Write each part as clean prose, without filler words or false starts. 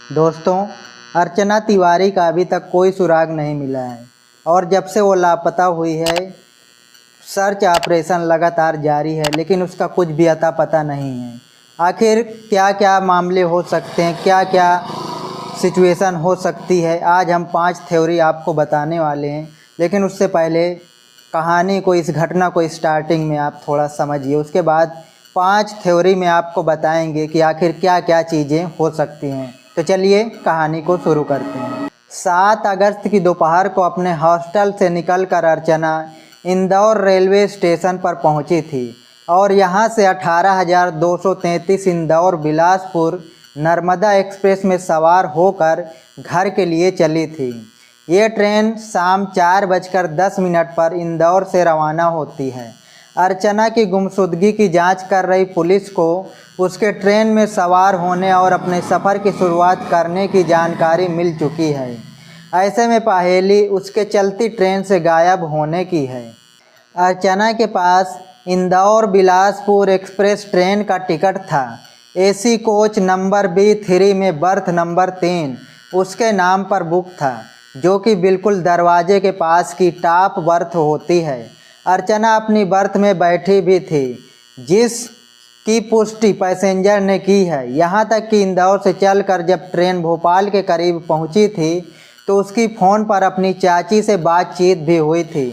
दोस्तों, अर्चना तिवारी का अभी तक कोई सुराग नहीं मिला है और जब से वो लापता हुई है सर्च ऑपरेशन लगातार जारी है, लेकिन उसका कुछ भी अता पता नहीं है। आखिर क्या क्या मामले हो सकते हैं, क्या क्या सिचुएशन हो सकती है, आज हम 5 थ्योरी आपको बताने वाले हैं। लेकिन उससे पहले कहानी को, इस घटना को स्टार्टिंग में आप थोड़ा समझिए, उसके बाद 5 थ्योरी में आपको बताएंगे कि आखिर क्या क्या चीज़ें हो सकती हैं। तो चलिए कहानी को शुरू करते हैं। 7 अगस्त की दोपहर को अपने हॉस्टल से निकलकर अर्चना इंदौर रेलवे स्टेशन पर पहुंची थी और यहां से 18,233 इंदौर बिलासपुर नर्मदा एक्सप्रेस में सवार होकर घर के लिए चली थी। ये ट्रेन शाम 4:10 पर इंदौर से रवाना होती है। अर्चना की गुमशुदगी की जांच कर रही पुलिस को उसके ट्रेन में सवार होने और अपने सफ़र की शुरुआत करने की जानकारी मिल चुकी है। ऐसे में पहेली उसके चलती ट्रेन से गायब होने की है। अर्चना के पास इंदौर बिलासपुर एक्सप्रेस ट्रेन का टिकट था। एसी कोच नंबर B3 में बर्थ नंबर 3 उसके नाम पर बुक था, जो कि बिल्कुल दरवाजे के पास की टॉप बर्थ होती है। अर्चना अपनी बर्थ में बैठी भी थी, जिसकी पुष्टि पैसेंजर ने की है। यहाँ तक कि इंदौर से चलकर जब ट्रेन भोपाल के करीब पहुँची थी तो उसकी फ़ोन पर अपनी चाची से बातचीत भी हुई थी।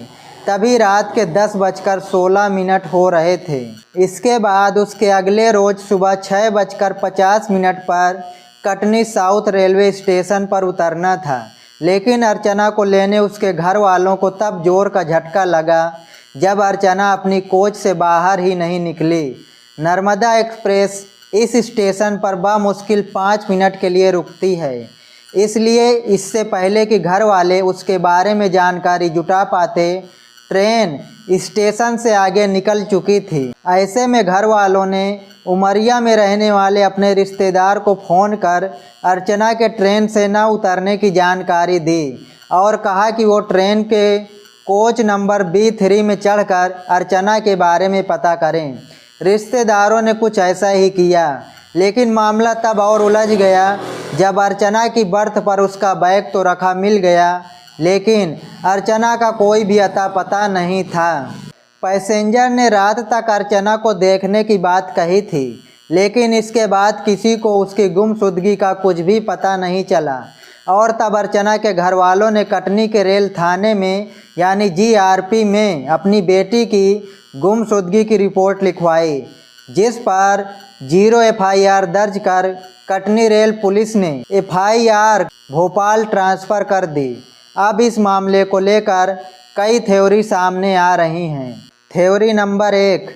तभी रात के 10:16 हो रहे थे। इसके बाद उसके अगले रोज़ सुबह 6:50 पर कटनी साउथ रेलवे स्टेशन पर उतरना था। लेकिन अर्चना को लेने उसके घर वालों को तब जोर का झटका लगा जब अर्चना अपनी कोच से बाहर ही नहीं निकली। नर्मदा एक्सप्रेस इस स्टेशन पर बामुश्किल 5 मिनट के लिए रुकती है, इसलिए इससे पहले कि घर वाले उसके बारे में जानकारी जुटा पाते, ट्रेन स्टेशन से आगे निकल चुकी थी। ऐसे में घर वालों ने उमरिया में रहने वाले अपने रिश्तेदार को फ़ोन कर अर्चना के ट्रेन से न उतरने की जानकारी दी और कहा कि वो ट्रेन के कोच नंबर B3 में चढ़कर अर्चना के बारे में पता करें। रिश्तेदारों ने कुछ ऐसा ही किया, लेकिन मामला तब और उलझ गया जब अर्चना की बर्थ पर उसका बैग तो रखा मिल गया, लेकिन अर्चना का कोई भी अता पता नहीं था। पैसेंजर ने रात तक अर्चना को देखने की बात कही थी, लेकिन इसके बाद किसी को उसकी गुमशुदगी का कुछ भी पता नहीं चला और तब अर्चना के घर वालों ने कटनी के रेल थाने में यानी GRP में अपनी बेटी की गुमशुदगी की रिपोर्ट लिखवाई, जिस पर 0 FIR दर्ज कर कटनी रेल पुलिस ने FIR भोपाल ट्रांसफ़र कर दी। अब इस मामले को लेकर कई थ्योरी सामने आ रही हैं। थ्योरी नंबर 1,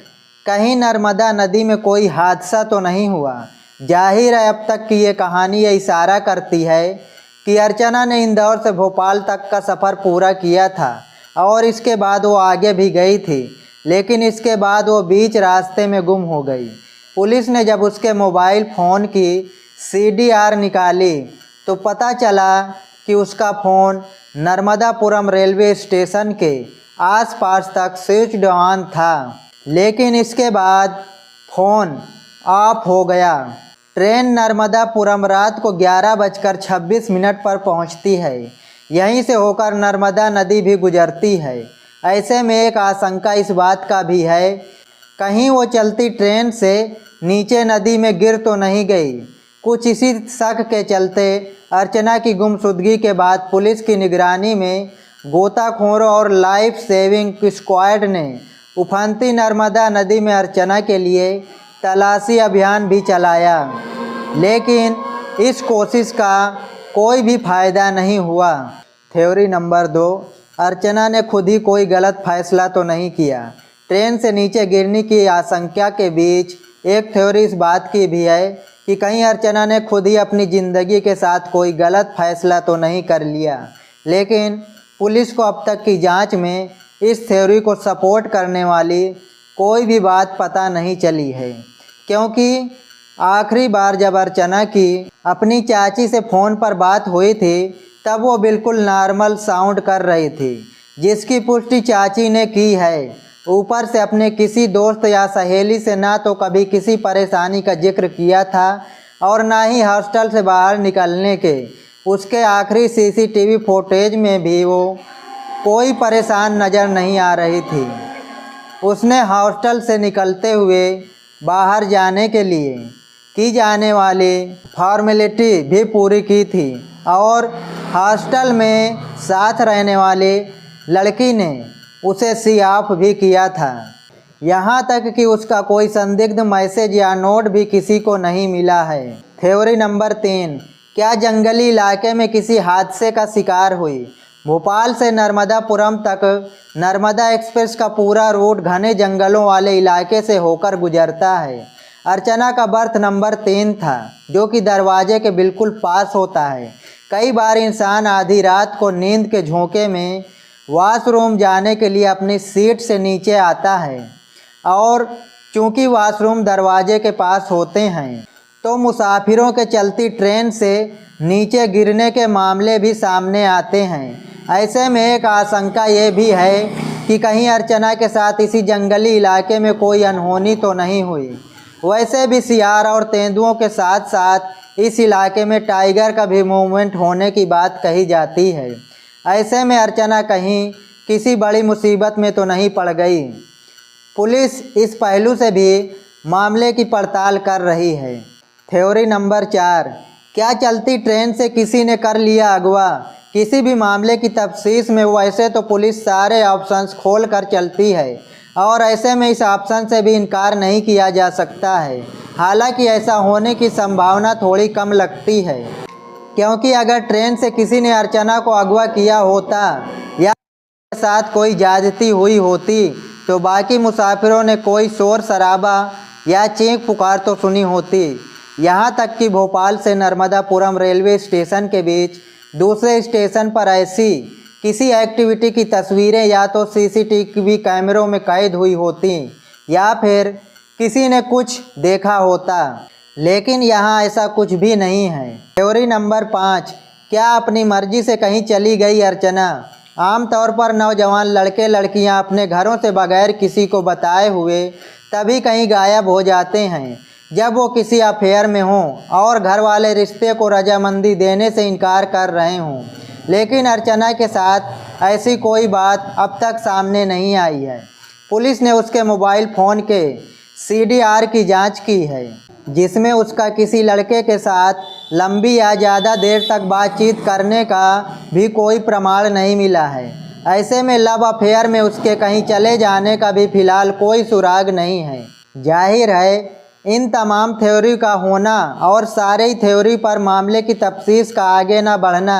कहीं नर्मदा नदी में कोई हादसा तो नहीं हुआ। जाहिर है अब तक की ये कहानी ये इशारा करती है कि अर्चना ने इंदौर से भोपाल तक का सफ़र पूरा किया था और इसके बाद वो आगे भी गई थी, लेकिन इसके बाद वो बीच रास्ते में गुम हो गई। पुलिस ने जब उसके मोबाइल फ़ोन की CDR निकाली तो पता चला कि उसका फ़ोन नर्मदापुरम रेलवे स्टेशन के आसपास तक स्विच्ड ऑन था, लेकिन इसके बाद फ़ोन ऑफ हो गया। ट्रेन नर्मदापुरम रात को 11:26 पर पहुंचती है। यहीं से होकर नर्मदा नदी भी गुजरती है। ऐसे में एक आशंका इस बात का भी है, कहीं वो चलती ट्रेन से नीचे नदी में गिर तो नहीं गई। कुछ इसी शक के चलते अर्चना की गुमशुदगी के बाद पुलिस की निगरानी में गोताखोरों और लाइफ सेविंग स्क्वाड ने उफनती नर्मदा नदी में अर्चना के लिए तलाशी अभियान भी चलाया, लेकिन इस कोशिश का कोई भी फ़ायदा नहीं हुआ। थ्योरी नंबर 2, अर्चना ने खुद ही कोई गलत फैसला तो नहीं किया। ट्रेन से नीचे गिरने की आशंका के बीच एक थ्योरी इस बात की भी है कि कहीं अर्चना ने खुद ही अपनी ज़िंदगी के साथ कोई गलत फैसला तो नहीं कर लिया। लेकिन पुलिस को अब तक की जांच में इस थ्योरी को सपोर्ट करने वाली कोई भी बात पता नहीं चली है, क्योंकि आखिरी बार जब अर्चना की अपनी चाची से फ़ोन पर बात हुई थी तब वो बिल्कुल नॉर्मल साउंड कर रही थी, जिसकी पुष्टि चाची ने की है। ऊपर से अपने किसी दोस्त या सहेली से ना तो कभी किसी परेशानी का जिक्र किया था और ना ही हॉस्टल से बाहर निकलने के। उसके आखिरी सीसीटीवी फुटेज में भी वो कोई परेशान नज़र नहीं आ रही थी। उसने हॉस्टल से निकलते हुए बाहर जाने के लिए की जाने वाली फॉर्मेलिटी भी पूरी की थी और हॉस्टल में साथ रहने वाली लड़की ने उसे सी ऑफ भी किया था। यहाँ तक कि उसका कोई संदिग्ध मैसेज या नोट भी किसी को नहीं मिला है। थ्योरी नंबर 3, क्या जंगली इलाके में किसी हादसे का शिकार हुई? भोपाल से नर्मदापुरम तक नर्मदा एक्सप्रेस का पूरा रूट घने जंगलों वाले इलाके से होकर गुजरता है। अर्चना का बर्थ नंबर 3 था, जो कि दरवाजे के बिल्कुल पास होता है। कई बार इंसान आधी रात को नींद के झोंके में वॉशरूम जाने के लिए अपनी सीट से नीचे आता है और चूंकि वॉशरूम दरवाजे के पास होते हैं तो मुसाफिरों के चलती ट्रेन से नीचे गिरने के मामले भी सामने आते हैं। ऐसे में एक आशंका ये भी है कि कहीं अर्चना के साथ इसी जंगली इलाके में कोई अनहोनी तो नहीं हुई। वैसे भी सियार और तेंदुओं के साथ साथ इस इलाके में टाइगर का भी मूवमेंट होने की बात कही जाती है। ऐसे में अर्चना कहीं किसी बड़ी मुसीबत में तो नहीं पड़ गई। पुलिस इस पहलू से भी मामले की पड़ताल कर रही है। थ्योरी नंबर 4, क्या चलती ट्रेन से किसी ने कर लिया अगवा? किसी भी मामले की तफ्तीश में वैसे तो पुलिस सारे ऑप्शंस खोल कर चलती है और ऐसे में इस ऑप्शन से भी इनकार नहीं किया जा सकता है। हालांकि ऐसा होने की संभावना थोड़ी कम लगती है, क्योंकि अगर ट्रेन से किसी ने अर्चना को अगवा किया होता या साथ कोई ज्यादती हुई होती तो बाकी मुसाफिरों ने कोई शोर शराबा या चीख पुकार तो सुनी होती। यहाँ तक कि भोपाल से नर्मदापुरम रेलवे स्टेशन के बीच दूसरे स्टेशन पर ऐसी किसी एक्टिविटी की तस्वीरें या तो सीसीटीवी कैमरों में कैद हुई होती या फिर किसी ने कुछ देखा होता, लेकिन यहाँ ऐसा कुछ भी नहीं है। थ्योरी नंबर 5, क्या अपनी मर्जी से कहीं चली गई अर्चना? आमतौर पर नौजवान लड़के लड़कियाँ अपने घरों से बगैर किसी को बताए हुए तभी कहीं गायब हो जाते हैं जब वो किसी अफेयर में हों और घर वाले रिश्ते को रजामंदी देने से इनकार कर रहे हों। लेकिन अर्चना के साथ ऐसी कोई बात अब तक सामने नहीं आई है। पुलिस ने उसके मोबाइल फ़ोन के CDR की जांच की है, जिसमें उसका किसी लड़के के साथ लंबी या ज़्यादा देर तक बातचीत करने का भी कोई प्रमाण नहीं मिला है। ऐसे में लव अफेयर में उसके कहीं चले जाने का भी फिलहाल कोई सुराग नहीं है। जाहिर है इन तमाम थ्योरी का होना और सारे ही थ्योरी पर मामले की तफ्तीश का आगे न बढ़ना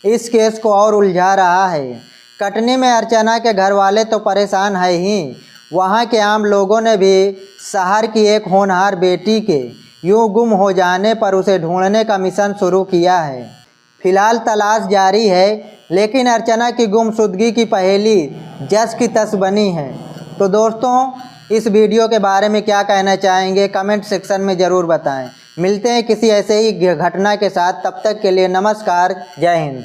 इस केस को और उलझा रहा है। कटनी में अर्चना के घर वाले तो परेशान है ही, वहाँ के आम लोगों ने भी शहर की एक होनहार बेटी के यूं गुम हो जाने पर उसे ढूंढने का मिशन शुरू किया है। फिलहाल तलाश जारी है, लेकिन अर्चना की गुमशुदगी की पहेली जस की तस बनी है। तो दोस्तों, इस वीडियो के बारे में क्या कहना चाहेंगे कमेंट सेक्शन में ज़रूर बताएं। मिलते हैं किसी ऐसे ही घटना के साथ, तब तक के लिए नमस्कार, जय हिंद।